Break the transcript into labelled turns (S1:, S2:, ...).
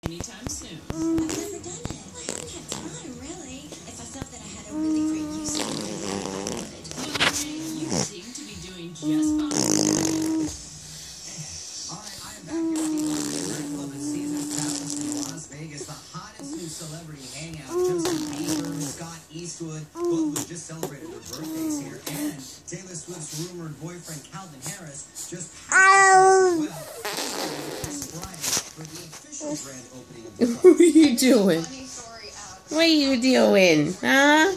S1: anytime soon.
S2: I've never done it. I haven't had time, really. If I felt that I had a really great use for it, I would.
S1: You seem to be doing just fine.
S3: Alright, I am back here at the Red Club at Caesar's Palace in Las Vegas. The hottest new celebrity hangout. Justin Bieber, Scott Eastwood, both have just celebrated their birthdays here. And Taylor Swift's rumored boyfriend, Calvin Harris, just passed as well. This Friday for the official grand opening of the club.
S4: What are you doing? What are you doing? Huh?